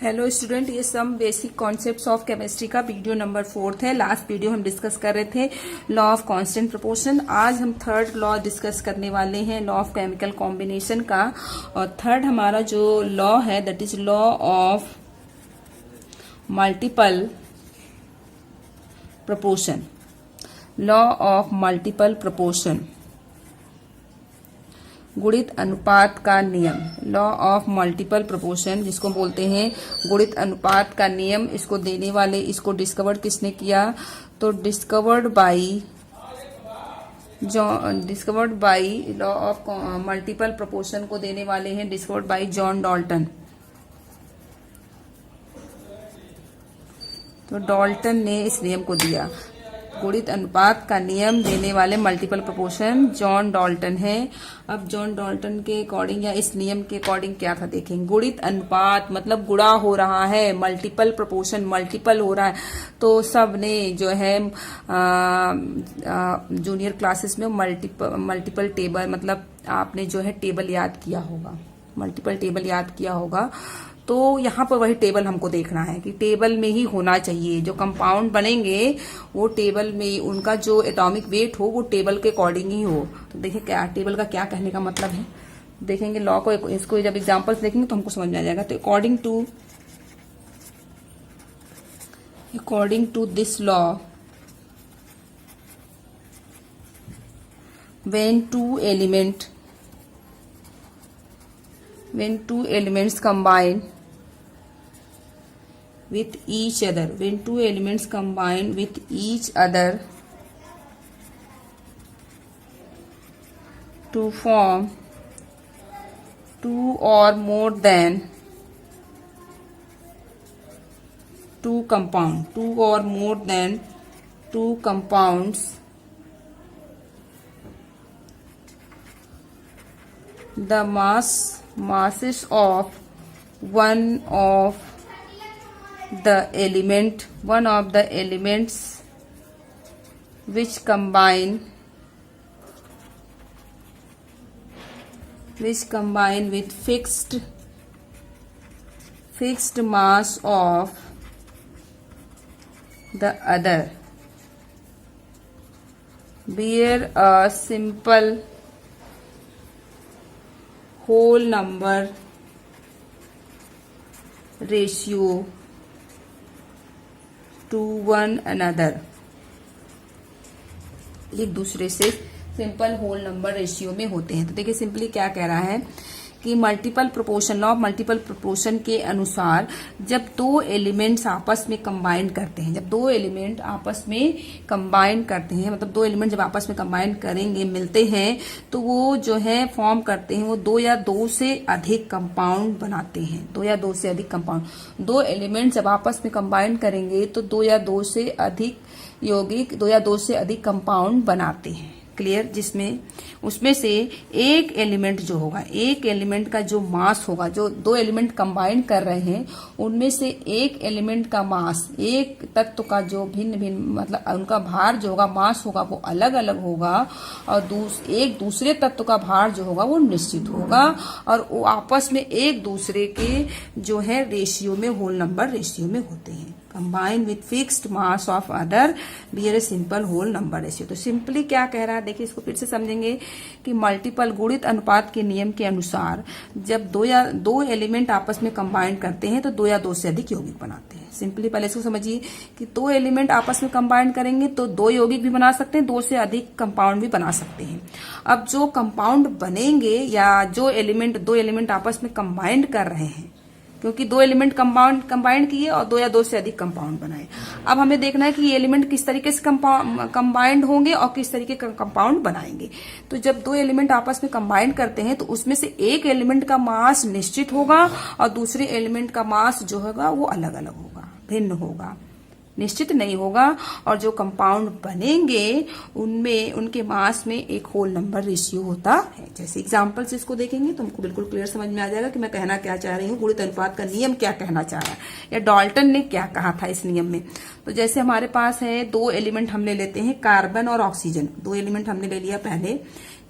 Hello student, ये some basic concepts of chemistry का video number 4 है। लास्ट वीडियो हम डिस्कस कर रहे थे लॉ ऑफ कांस्टेंट प्रोपोर्शन। आज हम थर्ड लॉ डिस्कस करने वाले हैं, लॉ ऑफ केमिकल कॉम्बिनेशन का। और थर्ड हमारा जो लॉ है that is law of multiple proportion. Law of multiple proportion, गुणित अनुपात का नियम। लॉ ऑफ मल्टीपल प्रोपोर्शन जिसको बोलते हैं गुणित अनुपात का नियम। इसको देने वाले, इसको डिस्कवर्ड किसने किया? तो discovered by law of multiple proportion को देने वाले हैं डिस्कवर्ड बाई जॉन डाल्टन। तो डाल्टन ने इस नियम को दिया। गुणित अनुपात का नियम देने वाले मल्टीपल प्रोपोर्शन जॉन डाल्टन है। अब जॉन डाल्टन के अकॉर्डिंग या इस नियम के अकॉर्डिंग क्या था देखेंगे। गुणित अनुपात मतलब गुणा हो रहा है, मल्टीपल प्रोपोर्शन मल्टीपल हो रहा है। तो सब ने जो है जूनियर क्लासेस में मल्टीपल टेबल, मतलब आपने जो है टेबल याद किया होगा, मल्टीपल टेबल याद किया होगा। तो यहाँ पर वही टेबल हमको देखना है कि टेबल में ही होना चाहिए। जो कंपाउंड बनेंगे वो टेबल में, उनका जो एटॉमिक वेट हो वो टेबल के अकॉर्डिंग ही हो। तो देखिए क्या टेबल का क्या कहने का मतलब है, देखेंगे लॉ को, इसको जब एग्जांपल्स देखेंगे तो हमको समझ में आ जाएगा। तो according to this law, when two elements combine with each other to form two or more than two compounds, the masses of one of the elements which combine with fixed mass of the other bear a simple whole number ratio to one another। एक दूसरे से simple whole number ratio में होते हैं। तो देखिए simply क्या कह रहा है कि multiple proportion, law of multiple proportion के अनुसार जब दो एलिमेंट्स आपस में कंबाइन करते हैं, मतलब दो एलिमेंट जब आपस में कंबाइन करेंगे, मिलते हैं, तो वो जो है फॉर्म करते हैं, वो दो या दो से अधिक कंपाउंड बनाते हैं। दो या दो से अधिक कंपाउंड, दो एलिमेंट जब आपस में कंबाइन करेंगे तो दो या दो से अधिक यौगिक, दो या दो से अधिक कंपाउंड बनाते हैं। क्लियर? जिसमें उसमें से एक एलिमेंट जो होगा, एक एलिमेंट का जो मास होगा, जो दो एलिमेंट कंबाइन कर रहे हैं उनमें से एक एलिमेंट का मास, एक तत्व का जो भिन्न भिन्न, मतलब उनका भार जो होगा, मास होगा, वो अलग अलग होगा। और एक दूसरे तत्व का भार जो होगा वो निश्चित होगा। और वो आपस में एक दूसरे के जो है रेशियो में, होल नंबर रेशियो में होते हैं। Combine with fixed mass of other bear a simple whole number ratio. तो सिंपली क्या कह रहा है, देखिए इसको फिर से समझेंगे कि मल्टीपल गुणित अनुपात के नियम के अनुसार जब दो एलिमेंट आपस में कंबाइन करते हैं तो दो या दो से अधिक यौगिक बनाते हैं। सिंपली पहले इसको समझिए कि दो एलिमेंट आपस में कंबाइन करेंगे तो दो यौगिक भी बना सकते हैं, दो से अधिक कंपाउंड भी बना सकते हैं। अब जो कंपाउंड बनेंगे या दो एलिमेंट आपस में कंबाइन कर रहे हैं, क्योंकि दो एलिमेंट कंबाइन किए और दो या दो से अधिक कंपाउंड बनाए। अब हमें देखना है कि ये एलिमेंट किस तरीके से कंबाइंड होंगे और किस तरीके का कंपाउंड बनाएंगे। तो जब दो एलिमेंट आपस में कंबाइन करते हैं तो उसमें से एक एलिमेंट का मास निश्चित होगा और दूसरे एलिमेंट का मास जो होगा वो अलग अलग होगा, भिन्न होगा, निश्चित नहीं होगा। और जो कंपाउंड बनेंगे उनमें, उनके मास में एक होल नंबर रेशियो होता है। जैसे एग्जाम्पल से इसको देखेंगे तो हमको बिल्कुल क्लियर समझ में आ जाएगा कि मैं कहना क्या चाह रही हूँ, गुणित अनुपात का नियम क्या कहना चाह रहा है या डाल्टन ने क्या कहा था इस नियम में। तो जैसे हमारे पास है दो एलिमेंट हम ले लेते हैं, कार्बन और ऑक्सीजन। दो एलिमेंट हमने ले लिया, पहले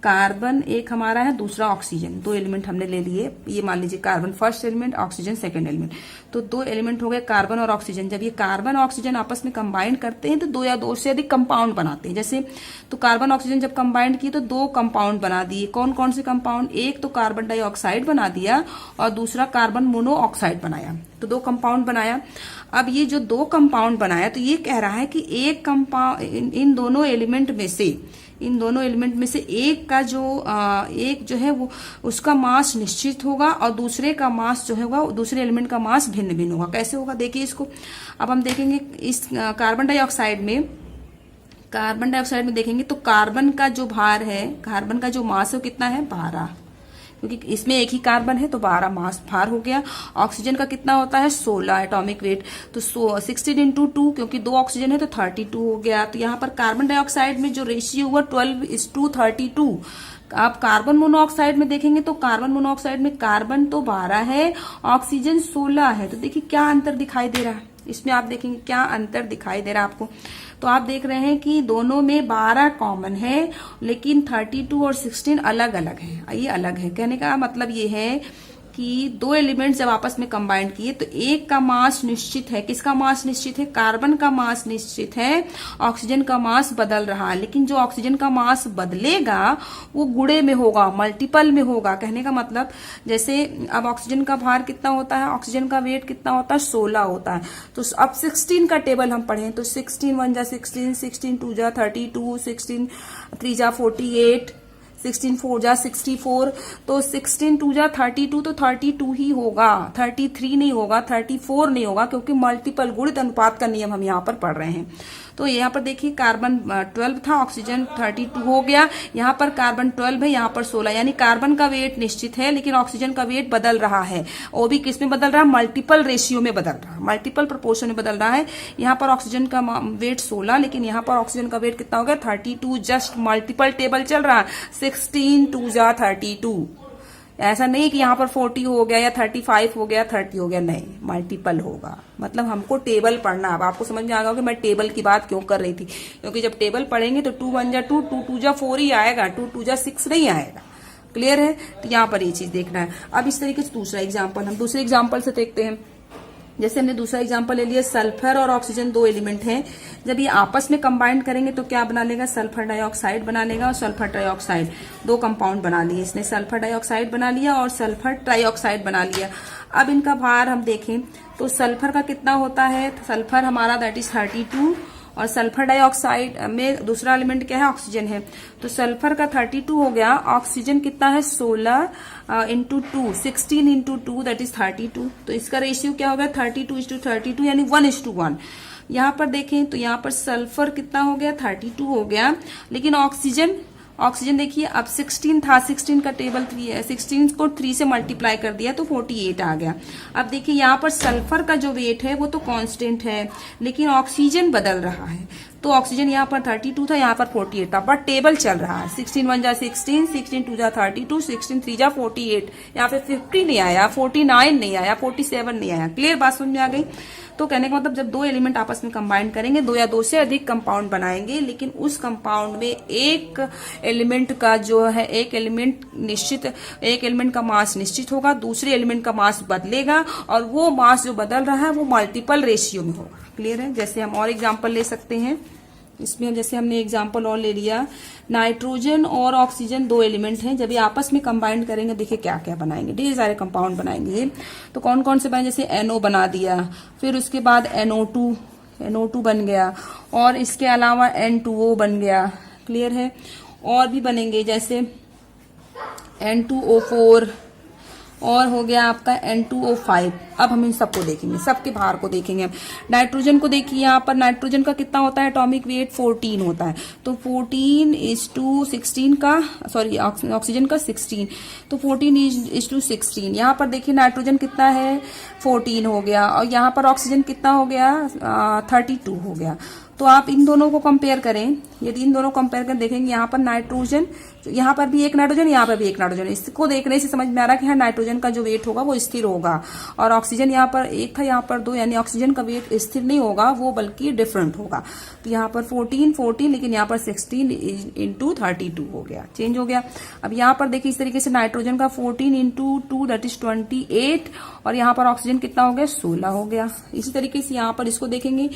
कार्बन एक हमारा है, दूसरा ऑक्सीजन। दो एलिमेंट हमने ले लिए, ये मान लीजिए carbon first element, oxygen second element. तो दो एलिमेंट हो गए कार्बन और ऑक्सीजन। जब ये कार्बन ऑक्सीजन आपस में कंबाइन करते हैं तो दो या दो से अधिक कंपाउंड बनाते हैं। जैसे तो कार्बन ऑक्सीजन जब कंबाइंड किए तो दो कंपाउंड बना दिए। कौन कौन से कंपाउंड? एक तो कार्बन डाइऑक्साइड बना दिया और दूसरा कार्बन मोनोऑक्साइड बनाया, तो दो कंपाउंड बनाया। अब ये जो दो कंपाउंड बनाया तो ये कह रहा है कि एक कंपाउंड इन दोनों एलिमेंट में से एक का एक जो है वो उसका मास निश्चित होगा और दूसरे का मास जो होगा, दूसरे एलिमेंट का मास भिन्न भिन्न होगा। कैसे होगा देखिए इसको। अब हम देखेंगे इस कार्बन डाइऑक्साइड में देखेंगे तो कार्बन का जो भार है, कार्बन का जो मास है वो कितना है? 12, क्योंकि इसमें एक ही कार्बन है तो 12 मास भार हो गया। ऑक्सीजन का कितना होता है? 16 एटॉमिक वेट, तो 16 इंटू 2, क्योंकि दो ऑक्सीजन है तो 32 हो गया। तो यहाँ पर कार्बन डाइऑक्साइड में जो रेशियो हुआ 12:32। आप कार्बन मोनोऑक्साइड में देखेंगे तो कार्बन मोनोऑक्साइड में कार्बन तो 12 है, ऑक्सीजन 16 है। तो देखिए क्या अंतर दिखाई दे रहा है इसमें, आप देखेंगे क्या अंतर दिखाई दे रहा है आपको। तो आप देख रहे हैं कि दोनों में 12 कॉमन है, लेकिन 32 और 16 अलग अलग है। ये अलग है, कहने का मतलब ये है कि दो एलिमेंट्स जब आपस में कंबाइन किए तो एक का मास निश्चित है। किसका मास निश्चित है? कार्बन का मास निश्चित है, ऑक्सीजन का मास बदल रहा है। लेकिन जो ऑक्सीजन का मास बदलेगा वो गुणे में होगा, मल्टीपल में होगा। कहने का मतलब जैसे अब ऑक्सीजन का भार कितना होता है, ऑक्सीजन का वेट कितना होता है? 16 होता है। तो अब 16 का टेबल हम पढ़ें तो 16 1 जा 16, 16 2 जा 32, 16 3 जा 48, 16 4 जा 64, तो 16 2 जा 32, तो 32 ही होगा, 33 नहीं होगा, 34 नहीं होगा, क्योंकि मल्टीपल गुणित अनुपात का नियम हम यहाँ पर पढ़ रहे हैं। तो यहाँ पर देखिए कार्बन 12 था, ऑक्सीजन 32 हो गया। यहाँ पर कार्बन 12 है, यहाँ पर 16, यानी कार्बन का वेट निश्चित है लेकिन ऑक्सीजन का वेट बदल रहा है। वो भी किस में बदल रहा है? मल्टीपल रेशियो में बदल रहा है, मल्टीपल प्रोपोर्शन में बदल रहा है। यहाँ पर ऑक्सीजन का वेट 16, लेकिन यहाँ पर ऑक्सीजन का वेट कितना हो गया? 32। जस्ट मल्टीपल टेबल चल रहा है, 16 2 जा 32। ऐसा नहीं कि यहाँ पर 40 हो गया या 35 हो गया, 30 हो गया, नहीं, मल्टीपल होगा। मतलब हमको टेबल पढ़ना। अब आपको समझ में आ गया कि मैं टेबल की बात क्यों कर रही थी, क्योंकि जब टेबल पढ़ेंगे तो 2 1 जा 2, 2 2 जा 4 ही आएगा, 2 2 जा 6 नहीं आएगा। क्लियर है? तो यहाँ पर ये चीज देखना है। अब इस तरीके से दूसरा एग्जाम्पल, हम दूसरे एग्जाम्पल से देखते हैं। जैसे हमने दूसरा एग्जांपल ले लिया, सल्फर और ऑक्सीजन दो एलिमेंट हैं। जब ये आपस में कंबाइन करेंगे तो क्या बना लेगा? सल्फर डाइऑक्साइड बना लेगा और सल्फर ट्राइऑक्साइड, दो कंपाउंड बना लिए। इसने सल्फर डाइऑक्साइड बना लिया और सल्फर ट्राइऑक्साइड बना लिया। अब इनका भार हम देखें तो सल्फर का कितना होता है? सल्फर हमारा दैट इज 32 और सल्फर डाइऑक्साइड में दूसरा एलिमेंट क्या है? ऑक्सीजन है। तो सल्फर का 32 हो गया, ऑक्सीजन कितना है? 16 इंटू 2, 16 इंटू 2 दैट इज 32। तो इसका रेशियो क्या हो गया? 32:32, यानी 1:1। यहाँ पर देखें तो यहाँ पर सल्फर कितना हो गया? 32 हो गया, लेकिन ऑक्सीजन देखिए अब 16 था, 16 का टेबल 3 है, 16 को 3 से मल्टीप्लाई कर दिया तो 48 आ गया। अब देखिए यहाँ पर सल्फर का जो वेट है वो तो कांस्टेंट है, लेकिन ऑक्सीजन बदल रहा है। तो ऑक्सीजन यहाँ पर 32 था, यहाँ पर 48 था, बट टेबल चल रहा है। 16 1 जा 16, 16 2 जा 32, 16 3 जा 48, यहाँ पे 50 नहीं आया, 49 नहीं आया, 47 नहीं आया। क्लियर बात समझ में आ गई? तो कहने का मतलब जब दो एलिमेंट आपस में कंबाइन करेंगे, दो या दो से अधिक कंपाउंड बनाएंगे, लेकिन उस कंपाउंड में एक एलिमेंट का जो है एक एलिमेंट का मास निश्चित होगा, दूसरे एलिमेंट का मास बदलेगा और वो मास जो बदल रहा है वो मल्टीपल रेशियो में होगा। क्लियर है? जैसे हम और एग्जाम्पल ले सकते हैं इसमें। जैसे हमने एग्जाम्पल और ले लिया, नाइट्रोजन और ऑक्सीजन दो एलिमेंट हैं, जब ये आपस में कंबाइन करेंगे देखिए क्या क्या बनाएंगे, ढेर सारे कंपाउंड बनाएंगे। तो कौन कौन से बने? जैसे NO बना दिया, फिर उसके बाद NO2 बन गया, और इसके अलावा N2O बन गया। क्लियर है? और भी बनेंगे जैसे N2O4 और हो गया आपका N2O5। अब हम इन सबको देखेंगे, सबके भार को देखेंगे हम। नाइट्रोजन को देखिए, यहाँ पर नाइट्रोजन का कितना होता है? एटॉमिक वेट 14 होता है, तो 14:16 का, सॉरी ऑक्सीजन का 16, तो 14:16। यहाँ पर देखिए नाइट्रोजन कितना है? 14 हो गया, और यहाँ पर ऑक्सीजन कितना हो गया? 32 हो गया। तो आप इन दोनों को कंपेयर करें, यदि इन दोनों को कंपेयर कर देखेंगे, यहाँ पर नाइट्रोजन, यहाँ पर भी एक नाइट्रोजन, यहाँ पर भी एक नाइट्रोजन, इसको देखने से समझ में आ रहा है कि हाँ नाइट्रोजन का जो वेट होगा वो स्थिर होगा, और ऑक्सीजन यहाँ पर एक था, यहाँ पर दो, यानी ऑक्सीजन का वेट स्थिर नहीं होगा, वो बल्कि डिफरेंट होगा। तो यहाँ पर 14, लेकिन यहाँ पर 16 इंटू 32 हो गया, चेंज हो गया। अब यहाँ पर देखिए इस तरीके से नाइट्रोजन का 14 इंटू 2 दैट इज 28, और यहाँ पर ऑक्सीजन कितना हो गया, 16 हो गया। इसी तरीके से यहाँ पर इसको देखेंगे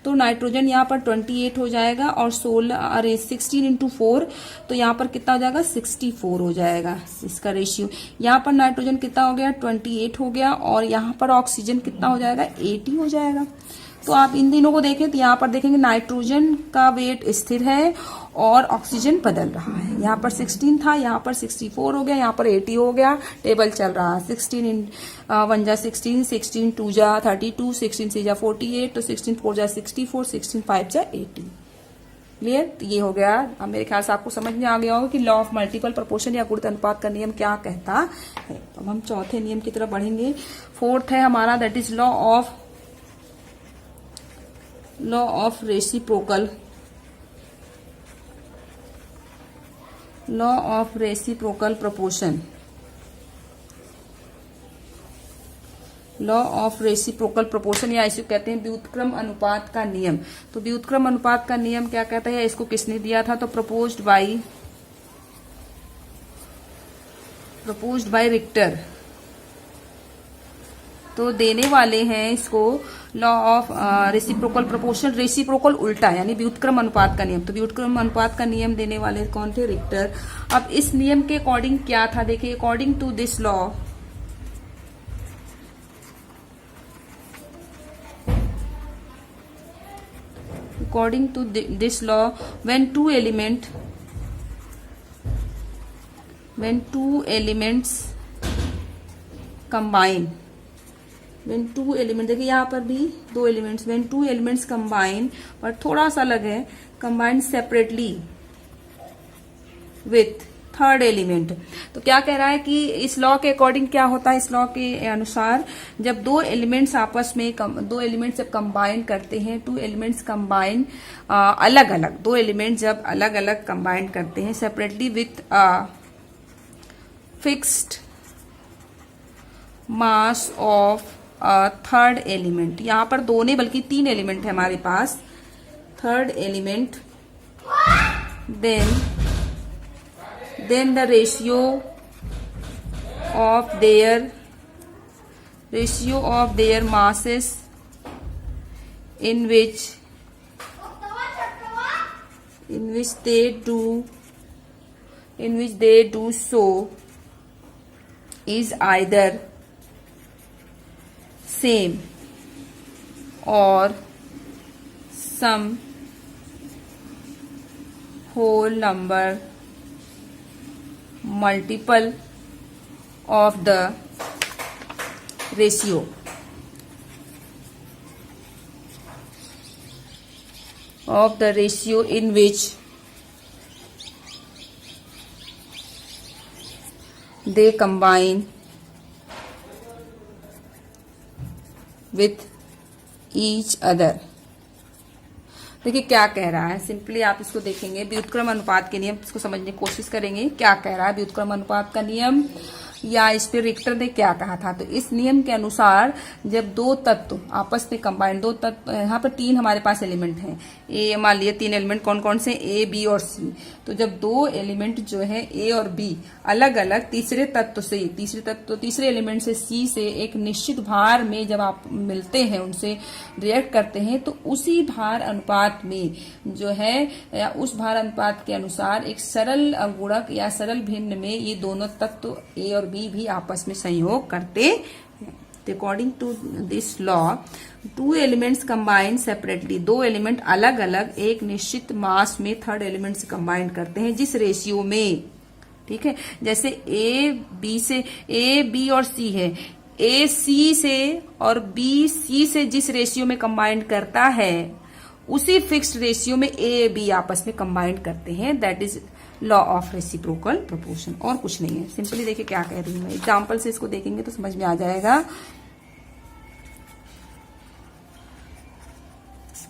तो नाइट्रोजन यहाँ पर 28 हो जाएगा, और 16 इंटू 4, तो यहाँ पर कितना हो जाएगा, 64 हो जाएगा इसका रेशियो। यहाँ पर नाइट्रोजन कितना हो गया, 28 हो गया, और यहाँ पर ऑक्सीजन कितना हो जाएगा, 80 हो जाएगा। तो आप इन तीनों को देखें तो यहाँ पर देखेंगे नाइट्रोजन का वेट स्थिर है और ऑक्सीजन बदल रहा है। यहाँ पर 16 था, यहाँ पर 64 हो गया, यहाँ पर 80 हो गया, टेबल चल रहा है। 16 इन 1 जा 16, 16 2 जा 32, 16 3 जा 48, तो 16 4 जा 64, 16 5 जा 80। क्लियर? तो ये हो गया। अब मेरे ख्याल से आपको समझ में आ गया होगा कि लॉ ऑफ मल्टीपल प्रोपोर्शन या गुणित अनुपात का नियम क्या कहता है। अब हम चौथे नियम की तरफ बढ़ेंगे। फोर्थ है हमारा, that is law of reciprocal. Law of reciprocal proportion. Law of reciprocal proportion, या इसे कहते हैं व्युत्क्रम अनुपात का नियम। तो व्युत्क्रम अनुपात का नियम क्या कहता है, इसको किसने दिया था, तो प्रपोज्ड बाय रिक्टर। तो देने वाले हैं इसको law of reciprocal proportion, reciprocal उल्टा यानी व्युत्क्रम अनुपात का नियम। तो व्युत्क्रम अनुपात का नियम देने वाले कौन थे, रिक्टर। अब इस नियम के अकॉर्डिंग क्या था, देखिए according to this law, according to this law, when two elements combine, देखिए यहाँ पर भी दो elements, when two elements combine, और थोड़ा सा अलग है, combine separately with third element. तो क्या कह रहा है कि इस लॉ के अकॉर्डिंग क्या होता है, इस लॉ के अनुसार जब दो एलिमेंट्स आपस में दो एलिमेंट्स जब कंबाइन करते हैं, टू एलिमेंट्स कंबाइन अलग अलग, दो एलिमेंट्स जब अलग अलग कंबाइन करते हैं separately with fixed mass of third element. यहां पर दो नहीं बल्कि तीन एलिमेंट है हमारे पास, third element, then the ratio of their masses in which they do so is either same or some whole number multiple of the ratio। In which they combine with each other। देखिए क्या कह रहा है, simply आप इसको देखेंगे, व्युत्क्रम अनुपात के नियम, इसको समझने की कोशिश करेंगे क्या कह रहा है व्युत्क्रम अनुपात का नियम, या इस पे रिक्टर ने क्या कहा था। तो इस नियम के अनुसार जब दो तत्व आपस में कंबाइन, दो तत्व, यहाँ पर तीन हमारे पास एलिमेंट हैं, ए, मान लिया तीन एलिमेंट कौन कौन से, ए, बी और सी। तो जब दो एलिमेंट जो है ए और बी अलग अलग तीसरे तीसरे एलिमेंट से सी से एक निश्चित भार में जब आप मिलते हैं, उनसे रिएक्ट करते हैं, तो उसी भार अनुपात में जो है, या उस भार अनुपात के अनुसार एक सरल गुणक या सरल भिन्न में ये दोनों तत्व ए और बी भी आपस में संयोग करते हैं। According to this law, two elements combine separately, दो एलिमेंट अलग अलग एक निश्चित मास में थर्ड एलिमेंट से कंबाइन करते हैं, जिस रेशियो में, ठीक है, जैसे ए बी और सी है, ए सी से और बी सी से जिस रेशियो में कंबाइन करता है, उसी फिक्स्ड रेशियो में ए बी आपस में कंबाइन करते हैं, that is law of reciprocal proportion. और कुछ नहीं है, सिंपली देखिए क्या कह रही हूं मैं, एग्जाम्पल से इसको देखेंगे तो समझ में आ जाएगा।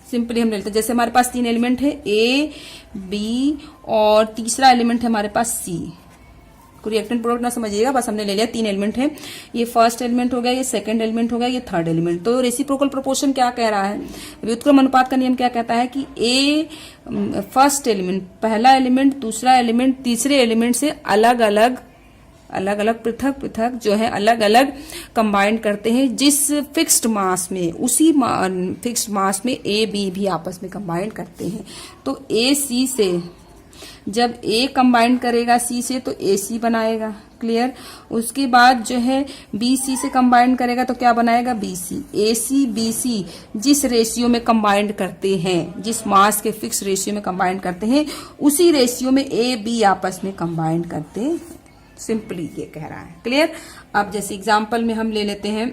सिंपली हम ले लेते हैं। जैसे हमारे पास 3 एलिमेंट है ए, बी और तीसरा एलिमेंट है हमारे पास सी। कोई रिएक्टेंट प्रोडक्ट ना समझिएगा, बस हमने ले लिया 3 एलिमेंट है। ये फर्स्ट एलिमेंट हो गया, ये सेकंड एलिमेंट हो गया, ये थर्ड एलिमेंट। तो रेसिप्रोकल प्रोपोर्शन क्या कह रहा है, व्युत्क्रम अनुपात का नियम क्या कहता है कि ए फर्स्ट एलिमेंट, पहला एलिमेंट दूसरा एलिमेंट तीसरे एलिमेंट से अलग अलग पृथक पृथक जो है अलग अलग कंबाइन करते हैं, जिस फिक्स्ड मास में, उसी फिक्स्ड मास में ए बी भी आपस में कंबाइन करते हैं। तो ए सी से, जब ए कंबाइन करेगा सी से तो ए सी बनाएगा, क्लियर। उसके बाद जो है बी सी से कंबाइन करेगा तो क्या बनाएगा, बी सी। ए सी बी सी जिस रेशियो में कंबाइंड करते हैं, जिस मास के फिक्स रेशियो में कंबाइंड करते हैं, उसी रेशियो में ए बी आपस में कंबाइंड करते हैं। सिंपली ये कह रहा है, क्लियर। अब जैसे एग्जांपल में हम ले लेते हैं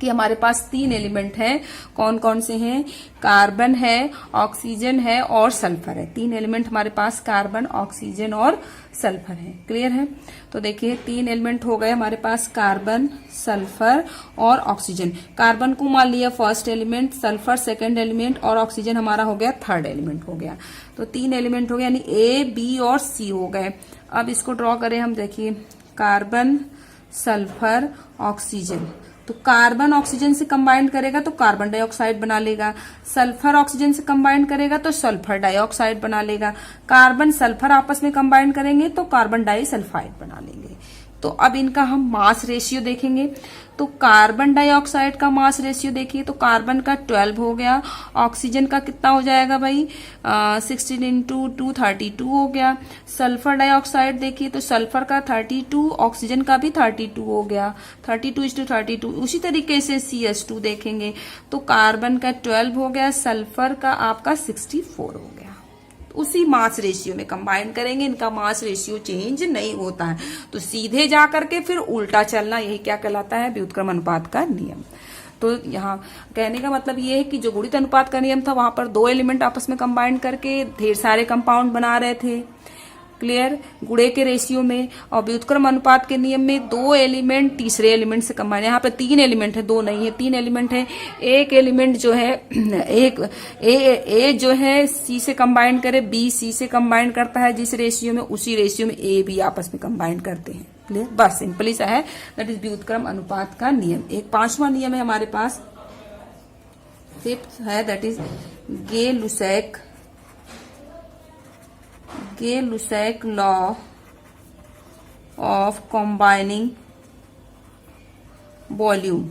कि हमारे पास 3 एलिमेंट हैं, कौन कौन से हैं, कार्बन है, ऑक्सीजन है और सल्फर है। 3 एलिमेंट हमारे पास कार्बन, ऑक्सीजन और सल्फर है, क्लियर है। तो देखिए 3 एलिमेंट हो गए हमारे पास, कार्बन, सल्फर और ऑक्सीजन। कार्बन को मान लिया first element, sulphur second element और ऑक्सीजन हमारा हो गया थर्ड एलिमेंट हो गया। तो 3 एलिमेंट हो गया, यानी ए बी और सी हो गए। अब इसको ड्रॉ करें हम, देखिए कार्बन, सल्फर, ऑक्सीजन। तो कार्बन ऑक्सीजन से कंबाइन करेगा तो कार्बन डाइऑक्साइड बना लेगा, सल्फर ऑक्सीजन से कंबाइन करेगा तो सल्फर डाइऑक्साइड बना लेगा, कार्बन सल्फर आपस में कंबाइन करेंगे तो कार्बन डाइसल्फाइड बना लेंगे। तो अब इनका हम मास रेशियो देखेंगे। तो कार्बन डाइऑक्साइड का मास रेशियो देखिए, तो कार्बन का 12 हो गया, ऑक्सीजन का कितना हो जाएगा भाई, 16 इंटू 2 32 हो गया। सल्फर डाइऑक्साइड देखिए, तो सल्फर का 32, ऑक्सीजन का भी 32 हो गया, 32:32। उसी तरीके से CS2 देखेंगे तो कार्बन का 12 हो गया, सल्फर का आपका 64 हो गया। उसी मास रेशियो में कंबाइन करेंगे, इनका मास रेशियो चेंज नहीं होता है। तो सीधे जा करके फिर उल्टा चलना, यही क्या कहलाता है, व्युत्क्रम अनुपात का नियम। तो यहाँ कहने का मतलब ये है कि जो गुणित अनुपात का नियम था, वहां पर 2 एलिमेंट आपस में कंबाइन करके ढेर सारे कंपाउंड बना रहे थे, क्लियर, गुणे के रेशियो में। और व्युत्क्रम अनुपात के नियम में 2 एलिमेंट तीसरे एलिमेंट से कंबाइन, यहाँ पे 3 एलिमेंट है, 2 नहीं है, 3 एलिमेंट है। एक एलिमेंट जो है एक ए जो है सी से कंबाइन करे, बी सी से कंबाइन करता है जिस रेशियो में, उसी रेशियो में ए बी आपस में कंबाइन करते हैं, क्लियर। बस सिंपली सा है, दैट इज व्युत्क्रम अनुपात का नियम। एक 5वां नियम है हमारे पास, 5th है, that is Gay-Lussac law of combining volume।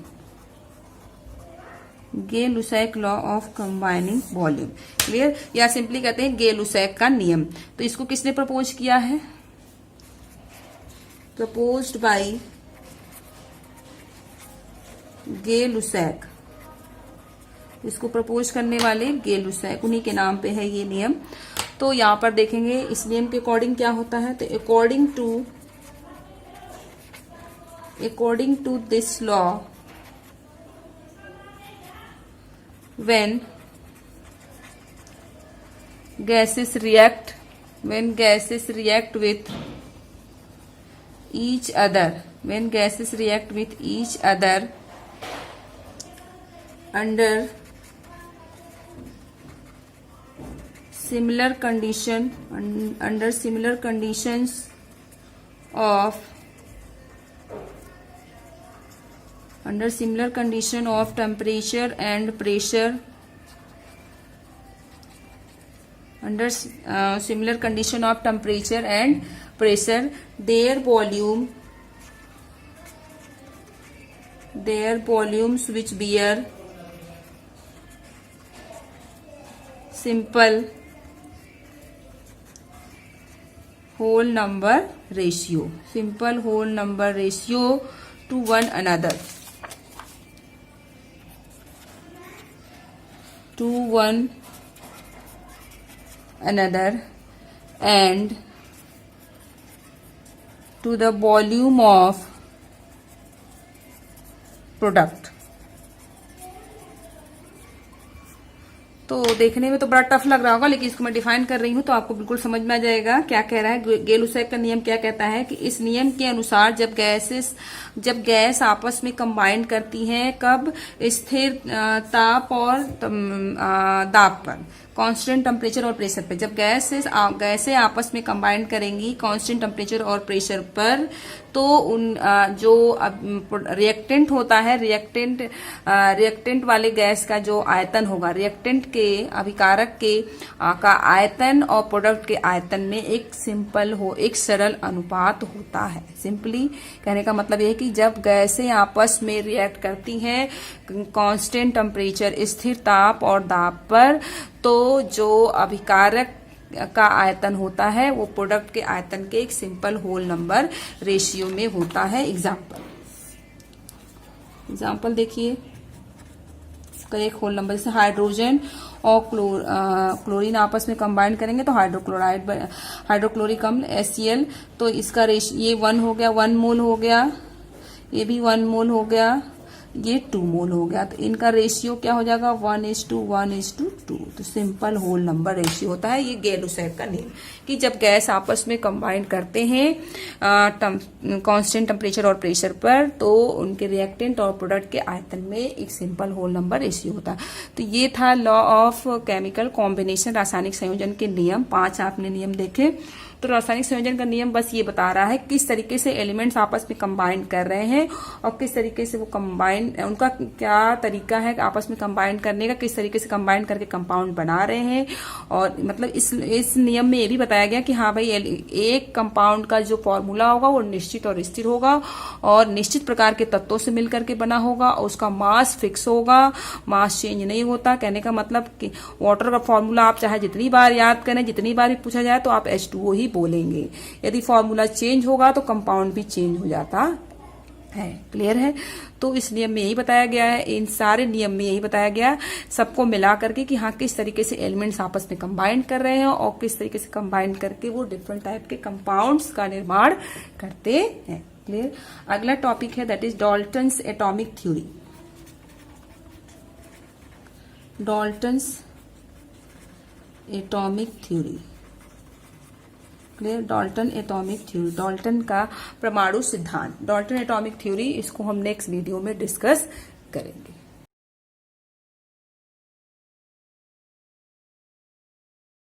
Gay-Lussac law of combining volume, clear. या सिंपली कहते हैं Gay-Lussac का नियम। तो इसको किसने प्रपोज किया है, प्रपोज्ड बाय Gay-Lussac। इसको प्रपोज करने वाले Gay-Lussac, उन्हीं के नाम पे है ये नियम। तो यहां पर देखेंगे इस नियम के अकॉर्डिंग क्या होता है, तो according to this law, when gases react with each other under similar conditions of temperature and pressure, their volumes which bear simple whole number ratio to one another, and to the volume of product। तो देखने में तो बड़ा tough लग रहा होगा, लेकिन इसको मैं डिफाइन कर रही हूँ तो आपको बिल्कुल समझ में आ जाएगा क्या कह रहा है। गेलुसैक का नियम क्या कहता है कि इस नियम के अनुसार जब गैस आपस में कंबाइन करती हैं, कब? स्थिर ताप और दाब पर, कांस्टेंट टेम्परेचर और प्रेशर पे। जब गैसें आपस में कंबाइन करेंगी कांस्टेंट टेम्परेचर और प्रेशर पर, तो उन जो रिएक्टेंट होता है, रिएक्टेंट वाले गैस का जो आयतन होगा, रिएक्टेंट के अभिकारक के का आयतन और प्रोडक्ट के आयतन में एक सरल अनुपात होता है। सिंपली कहने का मतलब यह है कि जब गैसें आपस में रिएक्ट करती हैं कांस्टेंट टेम्परेचर, स्थिर ताप और दाब पर, तो जो अभिकारक का आयतन होता है वो प्रोडक्ट के आयतन के एक सिंपल होल नंबर रेशियो में होता है। एग्जाम्पल देखिए, इसका एक होल नंबर, जैसे हाइड्रोजन और क्लोरीन आपस में कंबाइन करेंगे तो हाइड्रोक्लोरिक अम्ल HCl, तो इसका ये 1 हो गया, 1 मोल हो गया, ये भी 1 मोल हो गया, ये 2 मोल हो गया। तो इनका रेशियो क्या हो जाएगा? 1:1:2। तो सिंपल होल नंबर रेशियो होता है। ये गेलुसैक का नियम कि जब गैस आपस में कंबाइन करते हैं कांस्टेंट टेम्परेचर और प्रेशर पर, तो उनके रिएक्टेंट और प्रोडक्ट के आयतन में एक सिंपल होल नंबर रेशियो होता है। तो ये था लॉ ऑफ केमिकल कॉम्बिनेशन, रासायनिक संयोजन के नियम। 5 आपने नियम देखे। तो रासायनिक संयोजन का नियम बस ये बता रहा है किस तरीके से एलिमेंट्स आपस में कंबाइन कर रहे हैं और किस तरीके से वो उनका क्या तरीका है आपस में कंबाइन करने का, किस तरीके से कंबाइन करके कंपाउंड बना रहे हैं। और मतलब इस नियम में ये भी बताया गया कि हाँ भाई, एक कंपाउंड का जो फॉर्मूला होगा वो निश्चित और स्थिर होगा और निश्चित प्रकार के तत्वों से मिलकर के बना होगा और उसका मास फिक्स होगा, मास चेंज नहीं होता। कहने का मतलब कि वाटर का फॉर्मूला आप चाहे जितनी बार याद करें, जितनी बार भी पूछा जाए तो आप H2O ही बोलेंगे। यदि फॉर्मूला चेंज होगा तो कंपाउंड भी चेंज हो जाता है। क्लियर है? तो इस नियम में यही बताया गया है, इन सारे नियम में यही बताया गया सबको मिला करके कि हाँ किस तरीके से एलिमेंट्स आपस में कंबाइन कर रहे हैं और किस तरीके से कंबाइन करके वो डिफरेंट टाइप के कंपाउंड्स का निर्माण करते हैं। क्लियर? अगला टॉपिक है that is Dalton's atomic theory. Dalton's atomic theory. Dalton atomic theory, Dalton का परमाणु सिद्धांत, डाल्टन एटॉमिक थ्योरी, इसको हम नेक्स्ट वीडियो में डिस्कस करेंगे।